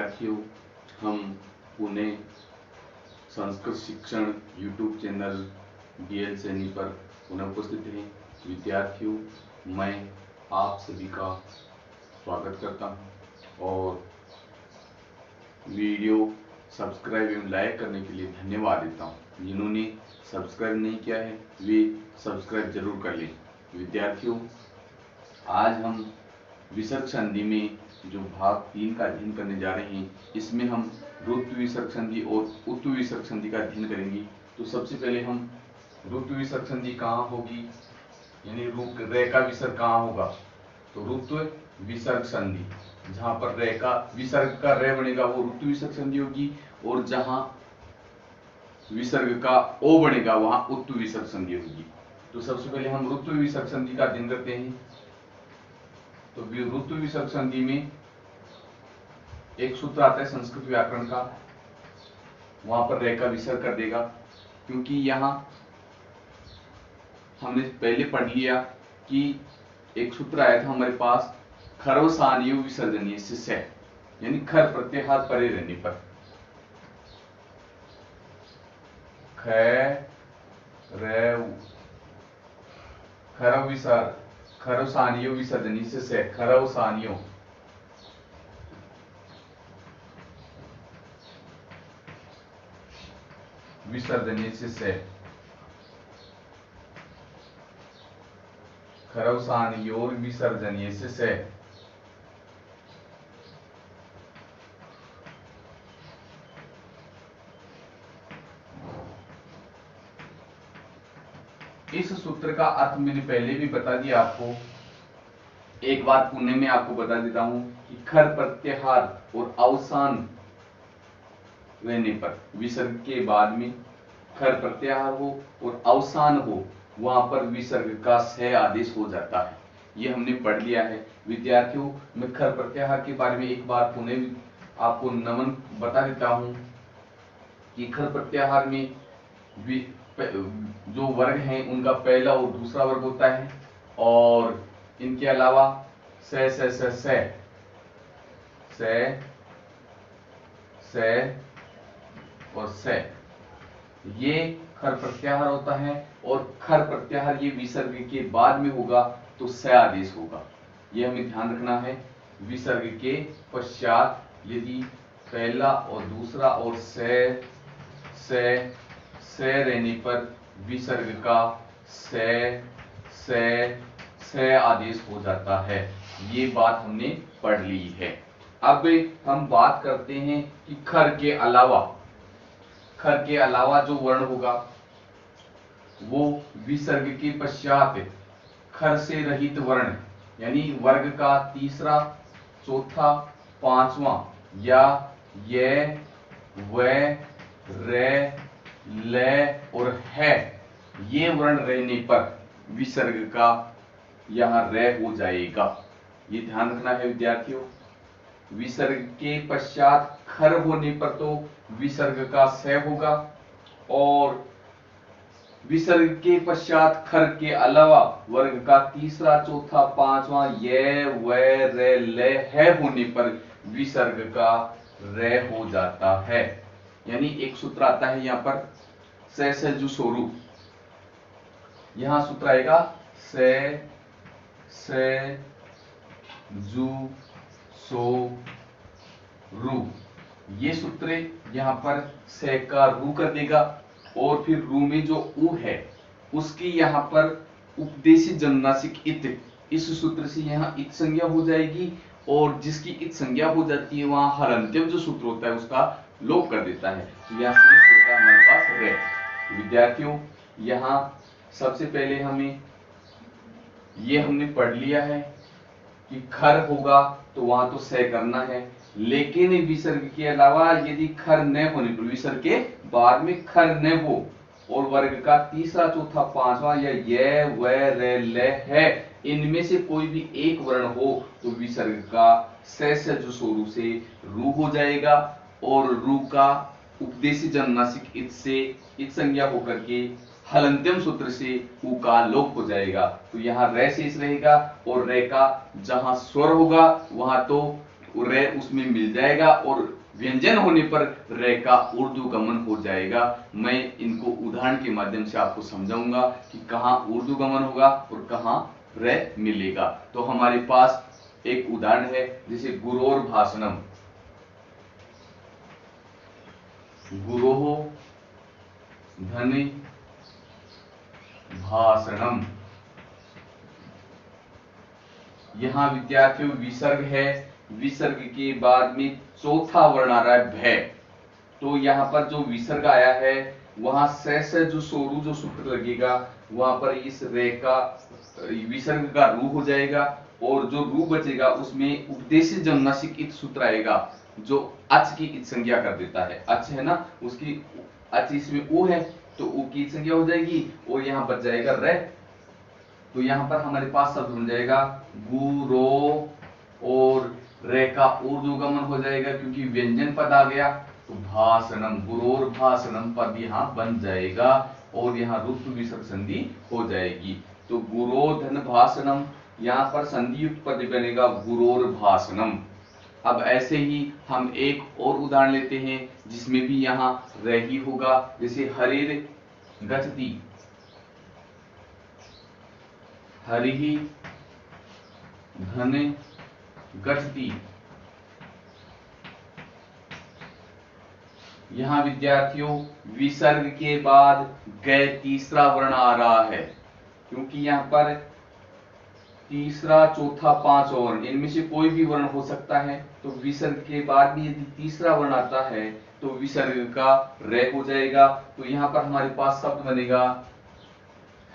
विद्यार्थियों, हम पुणे संस्कृत शिक्षण यूट्यूब चैनल DL सैनी पर पुनः उपस्थित हैं। विद्यार्थियों, मैं आप सभी का स्वागत करता हूं और वीडियो सब्सक्राइब एवं लाइक करने के लिए धन्यवाद देता हूं। जिन्होंने सब्सक्राइब नहीं किया है वे सब्सक्राइब जरूर कर लें। विद्यार्थियों, आज हम विसर्ग संधि में जो भाग 3 का अध्ययन करने जा रहे हैं, इसमें हम ऋतु विसर्ग संधि और उत्तु विसर्ग संधि का अध्ययन करेंगे। तो सबसे पहले हम ऋतु विसर्ग संधि कहाँ होगी, यानी रे का विसर्ग कहाँ होगा, तो ऋतु विसर्ग संधि जहां पर रे का विसर्ग का रे बनेगा वो ऋतु विसर्ग संधि होगी, और जहां विसर्ग का ओ बनेगा वहां उत्तु विसर्ग संधि होगी। तो सबसे पहले हम ऋतु विसर्ग संधि का अध्ययन करते हैं। तो ऋतु विसर्ग संधि में एक सूत्र आता है संस्कृत व्याकरण का, वहां पर रे का विसर्ग कर देगा, क्योंकि यहां हमने पहले पढ़ लिया कि एक सूत्र आया था हमारे पास, खरवसानियो विसर्जनीय से, यानी खर प्रत्याहार परे रहने पर, खरवसानियो विसर्जनीय से, खरवसानियो विसर्जनीय से, खरवसानियोर विसर्जनीय से, इस सूत्र का अर्थ मैंने पहले भी बता दिया आपको, एक बार पुणे में आपको बता देता हूं कि खर प्रत्याहार और अवसान रहने पर, विसर्ग के बाद में खर प्रत्याहार हो और अवसान हो, वहां पर विसर्ग का से आदेश हो जाता है। ये हमने पढ़ लिया है। विद्यार्थियों, मैं खर प्रत्याहार के बारे में एक बार पुनः आपको नमन बता देता हूं कि खर प्रत्याहार में जो वर्ग हैं उनका पहला और दूसरा वर्ग होता है, और इनके अलावा से और से, ये खर प्रत्याहार होता है, और खर प्रत्याहार ये विसर्ग के बाद में होगा तो से आदेश होगा। ये हमें ध्यान रखना है। विसर्ग के पश्चात यदि पहला और दूसरा और से रहने पर विसर्ग का से आदेश हो जाता है। ये बात हमने पढ़ ली है। अब हम बात करते हैं कि खर के अलावा जो वर्ण होगा वो विसर्ग के पश्चात खर से रहित वर्ण, यानी वर्ग का तीसरा, चौथा, पांचवा, या ये, वे, रे, ले और है, ये वर्ण रहने पर विसर्ग का यहां रे हो जाएगा। ये ध्यान रखना है विद्यार्थियों। विसर्ग के पश्चात खर होने पर तो विसर्ग का से होगा, और विसर्ग के पश्चात खर के अलावा वर्ग का तीसरा, चौथा, पांचवा, ये, वे, रे, ले, है होने पर विसर्ग का रे हो जाता है। यानी एक सूत्र आता है यहां पर, से जु सोरू, यहां सूत्र आएगा से जु सो रू। ये सूत्र यहां पर से का रू कर देगा, और फिर रू में जो उ है उसकी यहां पर उपदेशी जन्मनासिक इत, इस सूत्र से यहां इत संज्ञा हो जाएगी, और जिसकी इत संज्ञा हो जाती है वहां हलंत्यम जो सूत्र होता है उसका लोप कर देता है। तो यहां शेष होता है हमारे पास रे। विद्यार्थियों, यहां सबसे पहले हमें ये हमने पढ़ लिया है कि खर होगा तो वहां तो से करना है, लेकिन विसर्ग के अलावा यदि खर न होने पर, विसर्ग के बाद में खर न हो और वर्ग का तीसरा, चौथा, पांचवा, या ये, वे, रे, ले, है, इनमें से कोई भी एक वर्ण हो तो विसर्ग का से जो स्वरूप से रू हो जाएगा, और रू का उपदेशी जन्मनासिक इत से इत संज्ञा होकर के हलंत्यम सूत्र से उ का लोप हो जाएगा। तो यहाँ रे शेष रहेगा, और रे का जहां स्वर होगा वहां तो वो रे उसमें मिल जाएगा और व्यंजन होने पर रे का ऊर्ध्वगमन हो जाएगा। मैं इनको उदाहरण के माध्यम से आपको समझाऊंगा कि कहाँ ऊर्ध्वगमन होगा और कहाँ रे मिलेगा। तो हमारे पास एक उदाहरण है, जैसे गुरोर भाषणम, गुरोह धनि भाषणम। यहां विद्यार्थियों विसर्ग है, विसर्ग के बाद में चौथा वर्ण आ रहा है भय। तो यहाँ पर जो विसर्ग आया है वहां से जो सोरू जो सूत्र लगेगा वहां पर इस रे का विसर्ग का रू हो जाएगा और जो रू बचेगा उसमें उपदेश जन्मनासिक इत सूत्र आएगा जो अच की इत संज्ञा कर देता है। अच है ना, उसकी अच इसमें ऊ है तो ऊ की इत संज्ञा हो जाएगी और यहाँ बच जाएगा रे। तो यहाँ पर हमारे पास शब्द बन जाएगा गुरो और रे का ऊर्ध्वगमन हो जाएगा क्योंकि व्यंजन पद आ गया। तो भाषणम, गुरोर भाषणम पद यहाँ बन जाएगा और यहाँ रुत्व विसर्ग संधि हो जाएगी। तो गुरोधन भाषणम, यहाँ पर संधि युक्त पद बनेगा गुरोर भाषणम। अब ऐसे ही हम एक और उदाहरण लेते हैं जिसमें भी यहाँ रे ही होगा, जैसे हरिर गच्छति, हरि धन गच्छति। यहां विद्यार्थियों विसर्ग के बाद गए तीसरा वर्ण आ रहा है क्योंकि यहां पर तीसरा चौथा पांच वर्ण इनमें से कोई भी वर्ण हो सकता है। तो विसर्ग के बाद भी यदि तीसरा वर्ण आता है तो विसर्ग का रे हो जाएगा। तो यहां पर हमारे पास शब्द बनेगा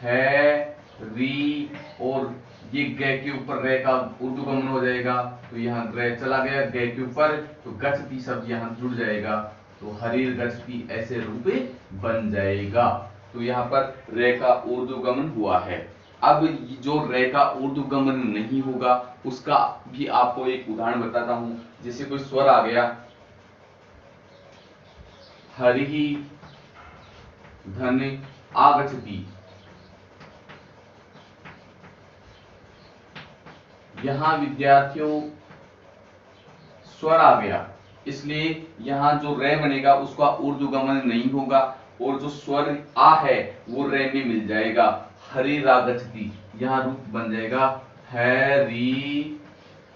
है री और ये गय के ऊपर रे का ऊर्ध्वगमन हो जाएगा। तो यहाँ रे चला गया गय के ऊपर तो गच्छति शब्द यहाँ जुड़ जाएगा। तो हरिर गच्छति ऐसे रूप बन जाएगा। तो यहाँ पर रे का ऊर्ध्वगमन हुआ है। अब जो रे का ऊर्ध्वगमन नहीं होगा उसका भी आपको एक उदाहरण बताता हूं। जैसे कोई स्वर आ गया हरि धन आगच्छति, यहां विद्यार्थियों स्वर आ गया इसलिए यहां जो रे बनेगा उसका ऊर्ध्वगमन नहीं होगा और जो स्वर आ है वो रे में मिल जाएगा। हरि रागच्छति, यहां रूप बन जाएगा है री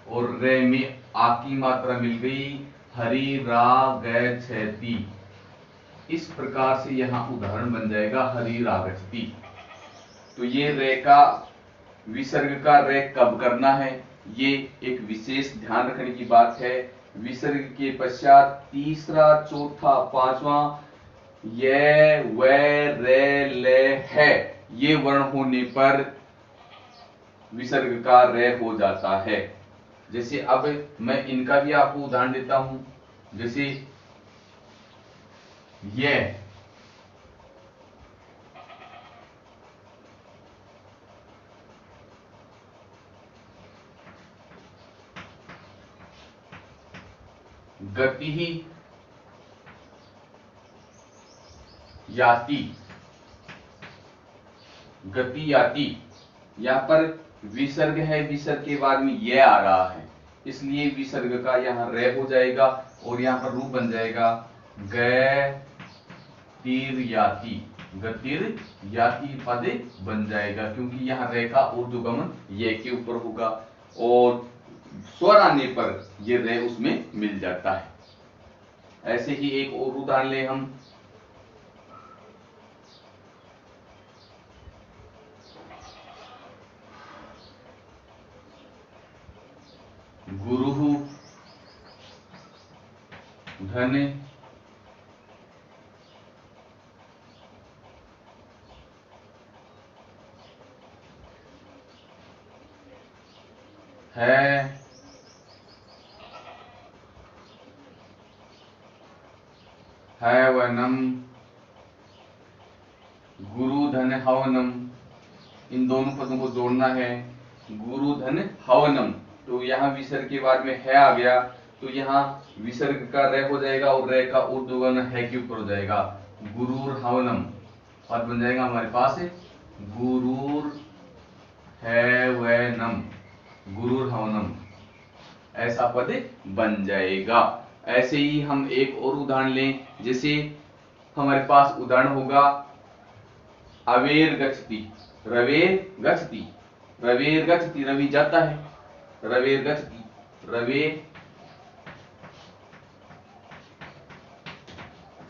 और रे में आ की मात्रा मिल गई हरि रागच्छति। इस प्रकार से यहां उदाहरण बन जाएगा हरि रागच्छति। तो ये रे का विसर्ग का रे कब करना है ये एक विशेष ध्यान रखने की बात है। विसर्ग के पश्चात तीसरा चौथा पांचवा ये वे रे ले है ये वर्ण होने पर विसर्ग का रे हो जाता है। जैसे अब मैं इनका भी आपको उदाहरण देता हूं, जैसे ये गति ही याति, गति याति, यहां पर विसर्ग है विसर्ग के बाद में ये आ रहा है इसलिए विसर्ग का यहां रे हो जाएगा और यहां पर रूप बन जाएगा गतिर याति, गतिर याति पद बन जाएगा क्योंकि यहां रे का ऊर्ध्वगमन ये के ऊपर होगा और स्वर आने पर ये रे उसमें मिल जाता है। ऐसे ही एक और उदाहरण ले हम, गुरु धन है वनम, गुरु धन हवनम, इन दोनों पदों को जोड़ना है। गुरु धन हवनम, तो यहाँ विसर्ग के बाद में है आ गया तो यहाँ विसर्ग का रे हो जाएगा और रे का ऊर्ध्वगमन है के ऊपर हो जाएगा। गुरुर हवनम पद बन जाएगा हमारे पास गुरुर है वनम, गुरुर हवनम ऐसा ऐसा पद बन जाएगा। ऐसे ही हम एक और उदाहरण लें, जैसे हमारे पास उदाहरण होगा अवेर गच्छति, रवेर गच्छति, रवेर गच्छति, रवि जाता है, रवेर गच्छति, रवेर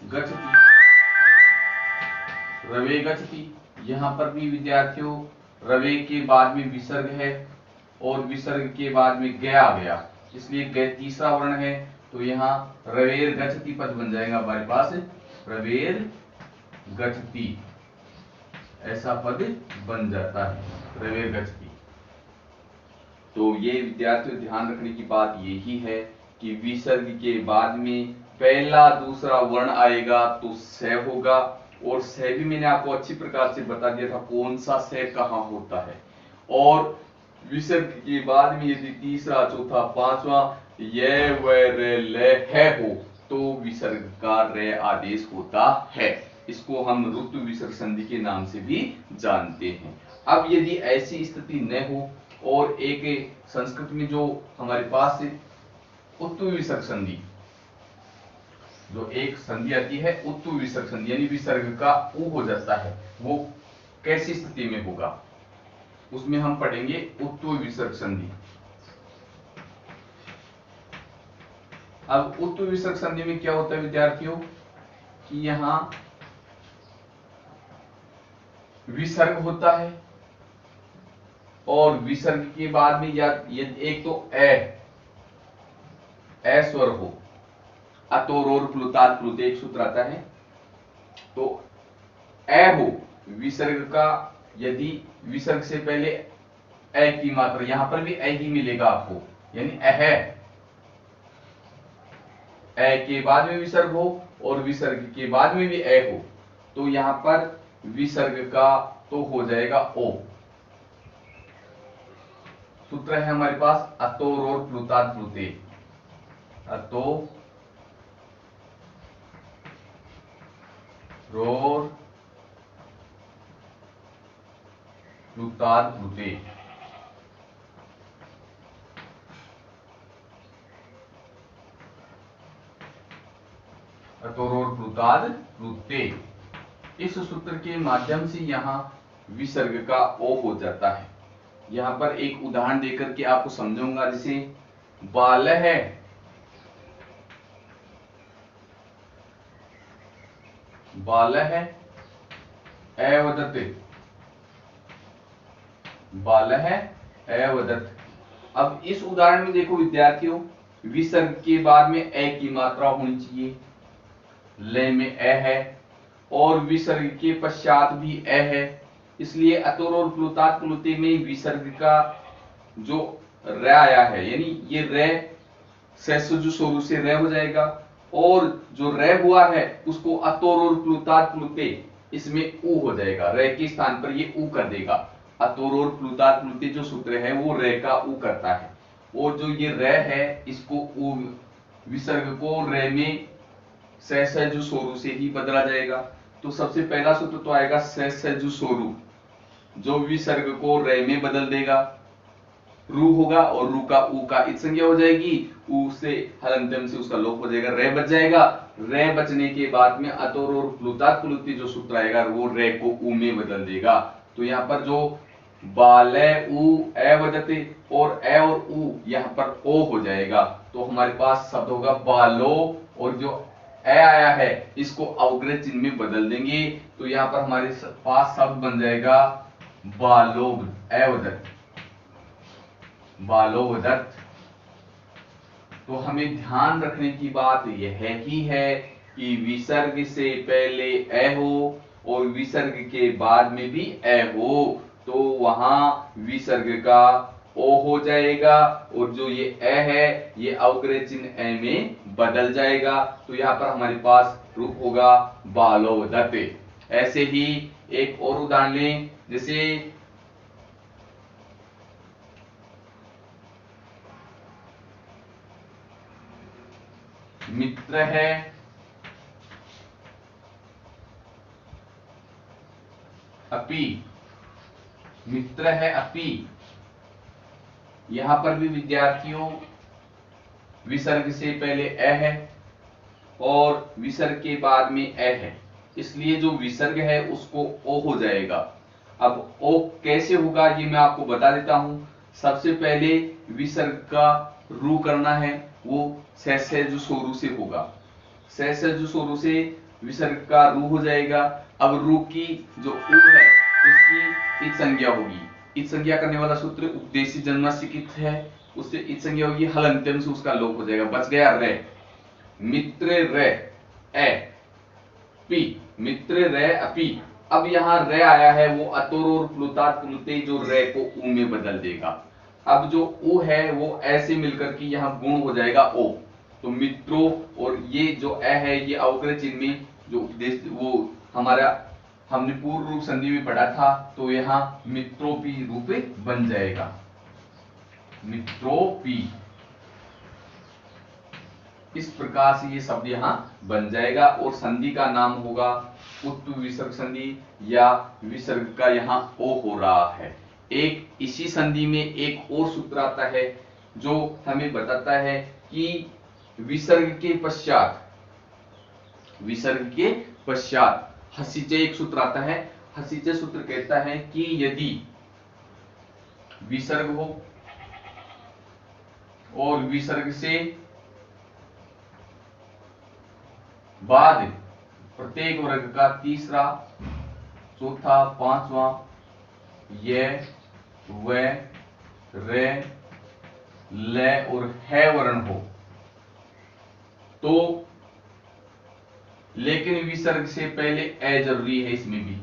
गच्छति, रवे गच्छति। यहां पर भी विद्यार्थियों रवे के बाद में विसर्ग है और विसर्ग के बाद में गया आ गया, इसलिए गय तीसरा वर्ण है, तो यहाँ रवेर गच्छति पद बन जाएगा हमारे पास, रवेर गच्छति ऐसा पद बन जाता है, रवेर गच्छति। तो ये विद्यार्थियों ध्यान रखने की बात यही है कि विसर्ग के बाद में पहला दूसरा वर्ण आएगा तो स होगा, और स भी मैंने आपको अच्छी प्रकार से बता दिया था कौन सा स कहां होता है। और विसर्ग के बाद में यदि तीसरा चौथा पांचवा य व र ल है हो तो विसर्ग का रे आदेश होता है। इसको हम ऋतु विसर्ग संधि के नाम से भी जानते हैं। अब यदि ऐसी स्थिति न हो और एक संस्कृत में जो हमारे पास उत्तु विसर्ग संधि, जो एक संधि आती है उत्तु विसर्ग संधि, यानी विसर्ग का उ हो जाता है, वो कैसी स्थिति में होगा उसमें हम पढ़ेंगे उत्तु विसर्ग संधि। अब उत्तु विसर्ग संधि में क्या होता है विद्यार्थियों कि यहां विसर्ग होता है और विसर्ग के बाद में या एक तो ए स्वर हो, अतोरोर प्लुतात् प्लुते एक सूत्र आता है, तो ए हो विसर्ग का, यदि विसर्ग से पहले ए की मात्रा, यहां पर भी ए ही मिलेगा आपको, यानी ए के बाद में विसर्ग हो और विसर्ग के बाद में भी ए हो, तो यहां पर विसर्ग का तो हो जाएगा ओ। सूत्र है हमारे पास अतोरोर प्लुतात् प्लुते, अतो रोर प्लुतात् प्लुते। अतोरोर प्लुतात् प्लुते, इस सूत्र के माध्यम से यहां विसर्ग का ओ हो जाता है। यहां पर एक उदाहरण देकर के आपको समझाऊंगा, जैसे बाल है, बाल है एवदत्, बाल है एवदत्। अब इस उदाहरण में देखो विद्यार्थियों, विसर्ग के बाद में ए की मात्रा होनी चाहिए, ले में ए है और विसर्ग के पश्चात भी ए है, इसलिए अतोरोर प्लुतात् प्लुते में विसर्ग का जो र आया है, यानी ये रे जो शुरू से रे हो जाएगा, और जो रे हुआ है उसको अतोरोर प्लुतात् प्लुते इसमें उ हो जाएगा, रे के स्थान पर ये उ कर देगा। अतोरोर प्लुतात् प्लुते जो सूत्र है वो रे का उ करता है, और जो ये रे है इसको उ, विसर्ग को रे में जो सोरू से ही बदला जाएगा। तो सबसे पहला सूत्र तो आएगा जो सोरू, जो विसर्ग को रे में बदल देगा, रू होगा और रू का उ का इत संज्ञा हो जाएगी, उ से हलंतम से उसका लोप हो जाएगा, रे बच जाएगा। रे बचने के बाद में अतोरोर प्लुतात् प्लुते जो सूत्र आएगा वो रे को उ में बदल देगा। तो यहाँ पर जो बाले उ एवदते और ए और उ यहाँ पर ओ हो जाएगा, तो हमारे पास शब्द होगा बालो, और जो ए आया है इसको अवग्रह चिन्ह में बदल देंगे, तो यहाँ पर हमारे पास शब्द बन जाएगा बालोग एवदत्, बालोवदत्। तो हमें ध्यान रखने की बात यह ही है कि विसर्ग से पहले ए हो और विसर्ग के बाद में भी ए हो, तो वहां विसर्ग का ओ हो जाएगा, और जो ये ए है ये अवग्रह चिन्ह ए में बदल जाएगा, तो यहां पर हमारे पास रूप होगा बालोवदत्। ऐसे ही एक और उदाहरण लें, जैसे मित्र है, अपी, मित्र है अपी, यहां पर भी विद्यार्थियों विसर्ग से पहले ए है और विसर्ग के बाद में ए है, इसलिए जो विसर्ग है उसको ओ हो जाएगा। अब ओ कैसे होगा ये मैं आपको बता देता हूं। सबसे पहले विसर्ग का रू करना है, वो सहसहजु सोरू से होगा। सहसहजु सोरू से विसर्ग का रू हो जाएगा। अब रू की जो ऊ है उसकी इत संज्ञा होगी। इत संज्ञा करने वाला सूत्र उपदेशी जन्मसिकित है, उससे इत संज्ञा होगी, हल अंत्यम से उसका लोप हो जाएगा। बच गया रे, मित्र रे ए पी, मित्र रे अपी। अब यहाँ रे आया है, वो अतोर और प्लुतात प्लुते जो रे को ऊ में बदल देगा। अब जो ऊ है वो ऐसे मिलकर के यहाँ गुण हो जाएगा ओ। तो मित्रों, और ये जो ए है ये अवग्रह चिन्ह में जो उपदेश वो हमारा हमने पूर्व रूप संधि में पढ़ा था, तो यहाँ मित्रोपी रूप बन जाएगा, मित्रोपी। इस प्रकार से ये शब्द यहाँ बन जाएगा और संधि का नाम होगा उत्तु विसर्ग संधि, या विसर्ग का यहाँ ओ हो रहा है। एक इसी संधि में एक और सूत्र आता है जो हमें बताता है कि विसर्ग के पश्चात हसीचे एक सूत्र आता है। हसीचे सूत्र कहता है कि यदि विसर्ग हो और विसर्ग से बाद प्रत्येक वर्ग का तीसरा, चौथा, पांचवा ये, व, रे, ले और है वर्ण हो, तो लेकिन विसर्ग से पहले ए जरूरी है। इसमें भी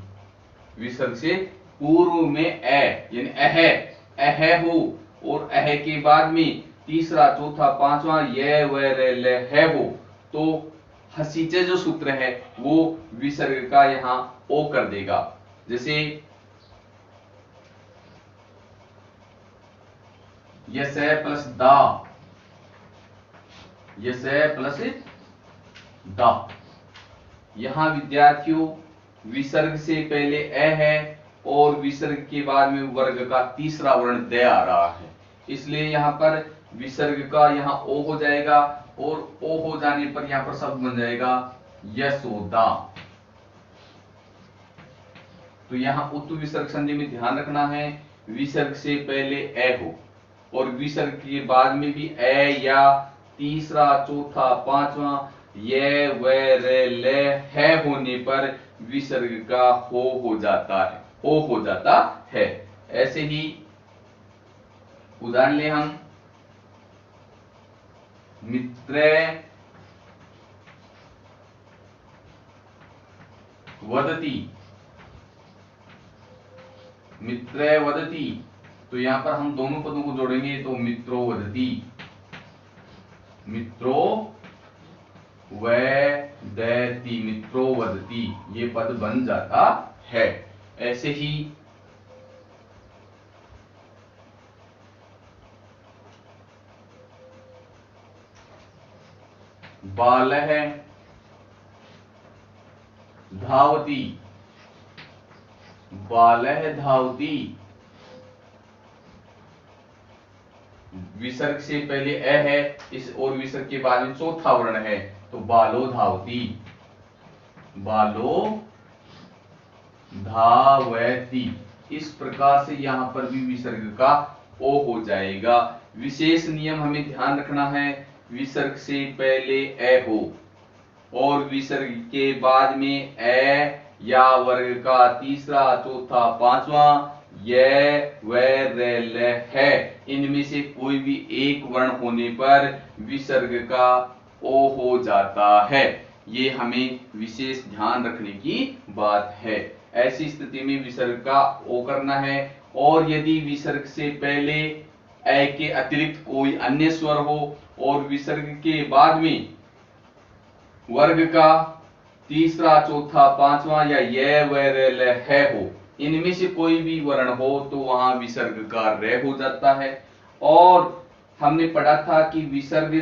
विसर्ग से पूर्व में ए यानी अह हो और अह के बाद में तीसरा, चौथा, पांचवा ये, व, रे, ले, है हो, तो हसीचे जो सूत्र है वो विसर्ग का यहां ओ कर देगा। जैसे यस प्लस दा, यस प्लस दा। यहां विद्यार्थियों विसर्ग से पहले ए है और विसर्ग के बाद में वर्ग का तीसरा वर्ण द आ रहा है, इसलिए यहां पर विसर्ग का यहां ओ हो जाएगा और ओ हो जाने पर यहां पर शब्द बन जाएगा यशोदा। तो यहां उत्तु विसर्ग संधि में ध्यान रखना है, विसर्ग से पहले ए हो और विसर्ग के बाद में भी ए या तीसरा, चौथा, पांचवा ये, व, रे, ले, है होने पर विसर्ग का हो जाता है, ओ हो जाता है। ऐसे ही उदाहरण ले हम, मित्र वदती, मित्र वदती, तो यहां पर हम दोनों पदों को जोड़ेंगे तो मित्रो वदती, मित्रो वदती, मित्रो वदती, ये पद बन जाता है। ऐसे ही बालह धावती, बालह धावती, विसर्ग से पहले ए है इस और विसर्ग के बाद में चौथा वर्ण है, तो बालो धावती, बालो धावती। इस प्रकार से यहां पर भी विसर्ग का ओ हो जाएगा। विशेष नियम हमें ध्यान रखना है, विसर्ग से पहले ए हो और विसर्ग के बाद में ए या वर्ग का तीसरा, चौथा, पांचवा ये, व, रे, ले, है, इनमें से कोई भी एक वर्ण होने पर विसर्ग का ओ हो जाता है। ये हमें विशेष ध्यान रखने की बात है। ऐसी स्थिति में विसर्ग का ओ करना है, और यदि विसर्ग से पहले ए के अतिरिक्त कोई अन्य स्वर हो और विसर्ग के बाद में वर्ग का तीसरा, चौथा, पांचवा या ये, व, रे, ले, है हो, इनमें से कोई भी वर्ण हो तो वहां विसर्ग का रे हो जाता है। और हमने पढ़ा था कि विसर्ग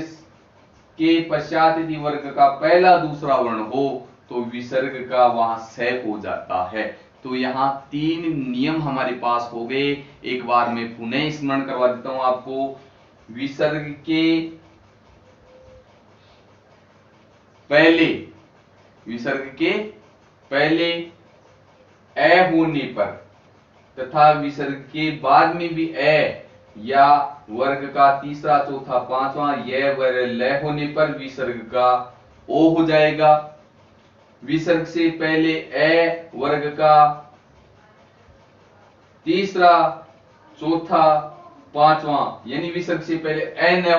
के पश्चात यदि वर्ग का पहला, दूसरा वर्ण हो तो विसर्ग का वहां से हो जाता है। तो यहाँ तीन नियम हमारे पास हो गए। एक बार मैं पुनः स्मरण करवा देता हूं आपको। विसर्ग के पहले, विसर्ग के पहले ए होने पर तथा विसर्ग के बाद में भी ए या वर्ग का तीसरा, चौथा, पांचवा य वर ल होने पर विसर्ग का ओ हो जाएगा। विसर्ग से पहले ए वर्ग का तीसरा, चौथा, पांचवा, यानी विसर्ग से पहले ए न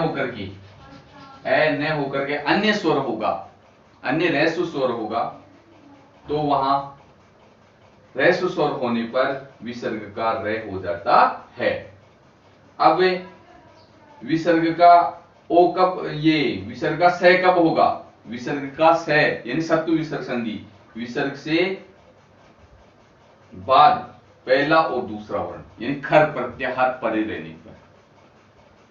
होकर के अन्य स्वर होगा, अन्य ह्रस्व स्वर होगा, तो वहां ह्रस्व स्वर होने पर विसर्ग का रे हो जाता है। अब विसर्ग का ओ कब, ये विसर्ग का स कब होगा? विसर्ग का स यानी सत्व विसर्ग संधि, विसर्ग से बाद पहला और दूसरा वर्ण यानी खर प्रत्याहार परे रहने पर,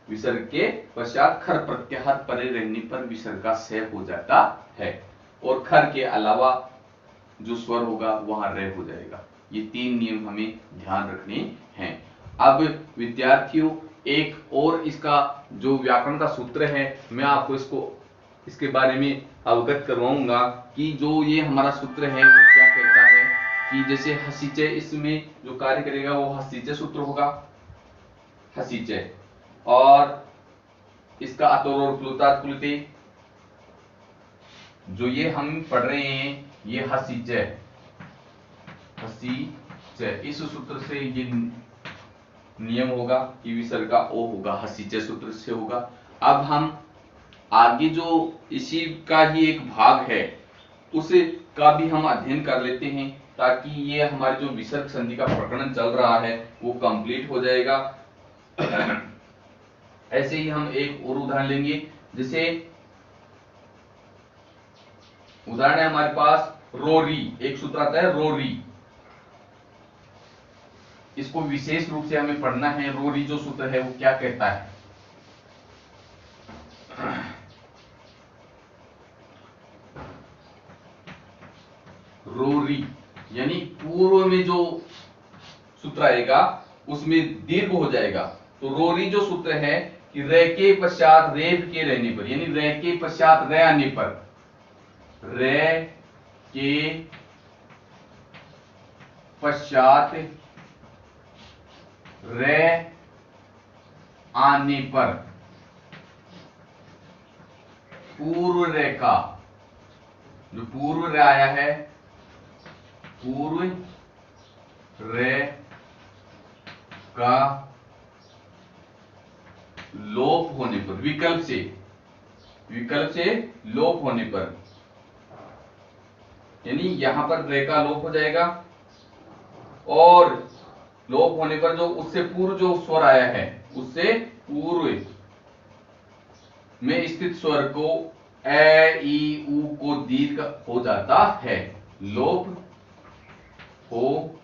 विसर्ग के पश्चात खर प्रत्याहार परे रहने पर विसर्ग का स हो जाता है और खर के अलावा जो स्वर होगा वहां रे हो जाएगा। ये 3 नियम हमें ध्यान रखने हैं। अब विद्यार्थियों, एक और इसका जो व्याकरण का सूत्र है, मैं आपको इसके बारे में अवगत करवाऊंगा कि जो ये हमारा सूत्र है वो क्या कहता है कि जैसे हसीचे, इसमें जो कार्य करेगा वो हसीचे सूत्र होगा, हसीचे, और इसका अतोर और प्लुतात् प्लुते, जो ये हम पढ़ रहे हैं ये हसीचे, हसीचे, इस सूत्र से ये नियम होगा कि विसर्ग का ओ होगा, हसीचे सूत्र से होगा। अब हम आगे जो इसी का ही एक भाग है उसे का भी हम अध्ययन कर लेते हैं ताकि ये हमारे जो विसर्ग संधि का प्रकरण चल रहा है वो कंप्लीट हो जाएगा। ऐसे ही हम एक और उदाहरण लेंगे, जैसे उदाहरण है हमारे पास रोरी, एक सूत्र आता है रोरी, इसको विशेष रूप से हमें पढ़ना है। रोरी जो सूत्र है वो क्या कहता है? रोरी यानी पूर्व में जो सूत्र आएगा उसमें दीर्घ हो जाएगा, तो रोरी जो सूत्र है कि रे के पश्चात रेप के रहने पर, यानी रे के पश्चात रे आने पर, रे के पश्चात रे आने पर पूर्व रे का, जो पूर्व रे आया है, पूर्व रे का लोप होने पर, विकल्प से लोप होने पर, यानी यहां पर रे का लोप हो जाएगा और लोप होने पर जो उससे पूर्व जो स्वर आया है उससे पूर्व में स्थित स्वर को ए ई उ को दीर्घ हो जाता है, लोप हो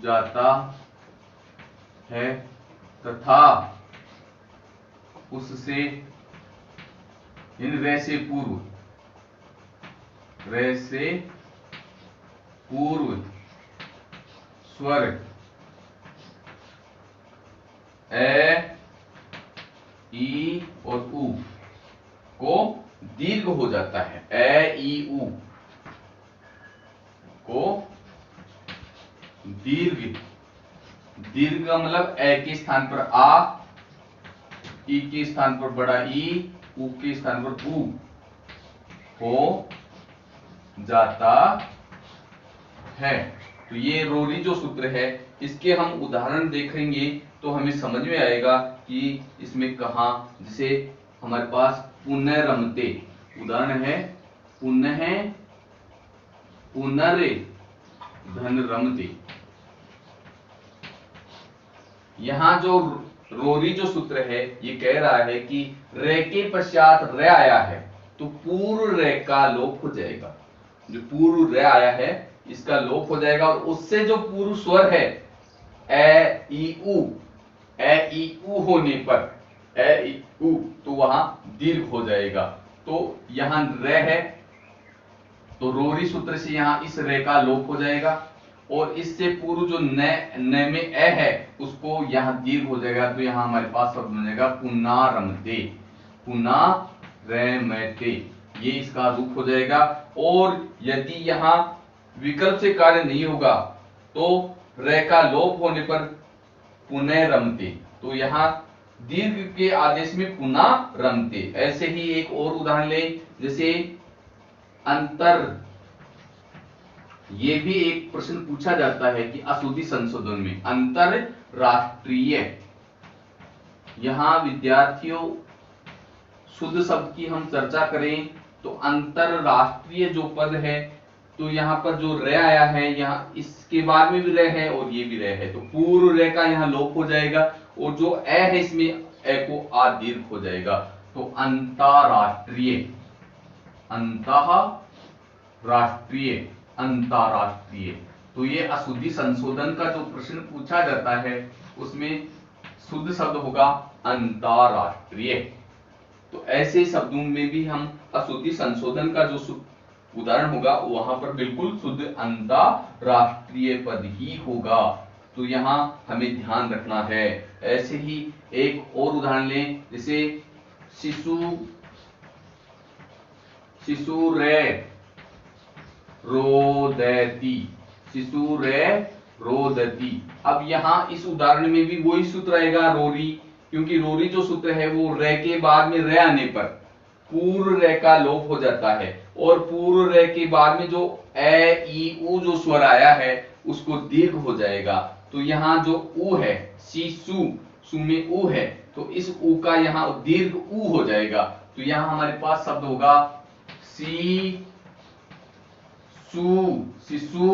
जाता है तथा उससे, इन रे से पूर्व स्वर ए ई और उ को दीर्घ हो जाता है, ए ई उ को दीर्घ का मतलब ए के स्थान पर आ, ई के स्थान पर बड़ा ई, उ के स्थान पर उ हो जाता है। तो ये रोरी जो सूत्र है इसके हम उदाहरण देखेंगे तो हमें समझ में आएगा कि इसमें कहा, जैसे हमारे पास पुनः रमते उदाहरण है, पुनर धन रमते, यहां जो रोरी जो सूत्र है ये कह रहा है कि रे के पश्चात रे आया है तो पूर्व रे का लोप हो जाएगा, जो पूर्व रे आया है इसका लोप हो जाएगा और उससे जो पूर्व स्वर है ए ई उ होने पर, ए ई उ, तो वहां दीर्घ हो जाएगा। तो यहां रे है तो रोरी सूत्र से यहां इस रे का लोप हो जाएगा और इससे पूर्व जो न में ए है उसको यहां दीर्घ हो जाएगा, तो यहां हमारे पास शब्द बन जाएगा पुनारमते, पुनारमते। ये इसका रूप हो जाएगा। और यदि यहाँ विकल्प से कार्य नहीं होगा तो रे का लोप होने पर पुनः रमते, तो यहाँ दीर्घ के आदेश में पुनः रमते। ऐसे ही एक और उदाहरण ले, जैसे अंतर, ये भी एक प्रश्न पूछा जाता है कि अशुद्धि संशोधन में अंतरराष्ट्रीय, यहां विद्यार्थियों शुद्ध शब्द की हम चर्चा करें तो अंतरराष्ट्रीय जो पद है, तो यहाँ पर जो रे आया है, यहाँ इसके बाद में भी रे है और ये भी रे है, तो पूर्व रे का यहाँ लोप हो जाएगा और जो ए है इसमें ए को आ दीर्घ हो जाएगा। तो अंतरराष्ट्रीय, अंतरराष्ट्रीय, अंतरराष्ट्रीय। तो ये अशुद्धि संशोधन का जो प्रश्न पूछा जाता है उसमें शुद्ध शब्द होगा अंतरराष्ट्रीय। तो ऐसे शब्दों में भी हम अशुद्धि संशोधन का जो उदाहरण होगा वहां पर बिल्कुल शुद्ध अंतरराष्ट्रीय पद ही होगा। तो यहाँ हमें ध्यान रखना है। ऐसे ही एक और उदाहरण लें, जैसे शिशुरे रोदती, शिशुरे रोदती। अब यहाँ इस उदाहरण में भी वही सूत्र आएगा रोरी, क्योंकि रोरी जो सूत्र है वो रे के बाद में रे आने पर पूर्व रे का लोप हो जाता है और पूर्व रे के बाद में जो ए ई उ जो स्वर आया है उसको दीर्घ हो जाएगा। तो यहाँ जो उ है, शिशु, सु में उ है, तो इस उ का यहाँ दीर्घ उ हो जाएगा। तो यहाँ हमारे पास शब्द होगा शिशु, शिशु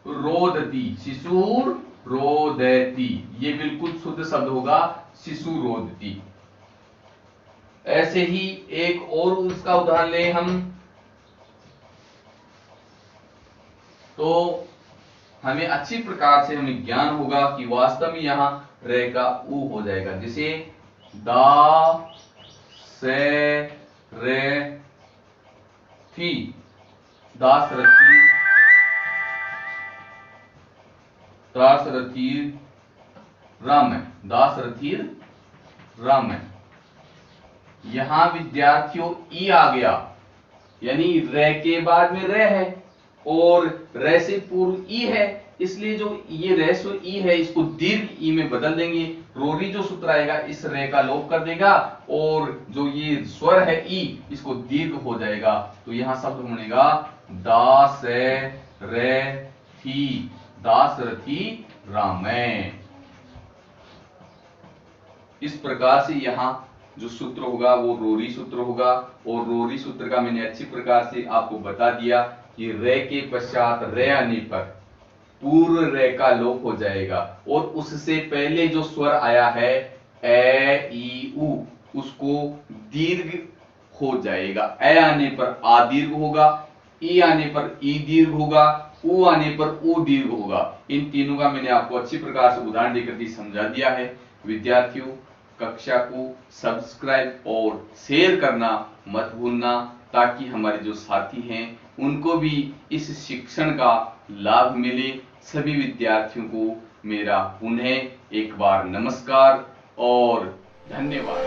रोदती, शिशुर रोदती। ये बिल्कुल शुद्ध शब्द होगा शिशु रोदती। ऐसे ही एक और उसका उदाहरण ले हम, तो हमें अच्छी प्रकार से हमें ज्ञान होगा कि वास्तव में यहां रे का उ हो जाएगा। जैसे दा से रे थी, दासरथी, दासरथी राम, दासरथी राम। यहां विद्यार्थियों ई आ गया, यानी रे के बाद में रे है और रे से पूर्व ई है, इसलिए जो ये रेस्व ई है इसको दीर्घ ई में बदल देंगे। रोरी जो सूत्र आएगा इस रे का लोप कर देगा और जो ये स्वर है ई इसको दीर्घ हो जाएगा। तो यहां शब्द बनेगा दास रे थी, दासरथी रामे। इस प्रकार से यहाँ जो सूत्र होगा वो रोरी सूत्र होगा और रोरी सूत्र का मैंने अच्छी प्रकार से आपको बता दिया कि रे के पश्चात रे आने पर पूर्व रे का लोप हो जाएगा और उससे पहले जो स्वर आया है ए ई उ उसको दीर्घ हो जाएगा। ए आने पर आ दीर्घ होगा, ई आने पर ई दीर्घ होगा, उ आने पर उ दीर्घ होगा। इन तीनों का मैंने आपको अच्छी प्रकार से उदाहरण देकर के समझा दिया है। विद्यार्थियों, कक्षा को सब्सक्राइब और शेयर करना मत भूलना, ताकि हमारे जो साथी हैं उनको भी इस शिक्षण का लाभ मिले। सभी विद्यार्थियों को मेरा पुनः एक बार नमस्कार और धन्यवाद।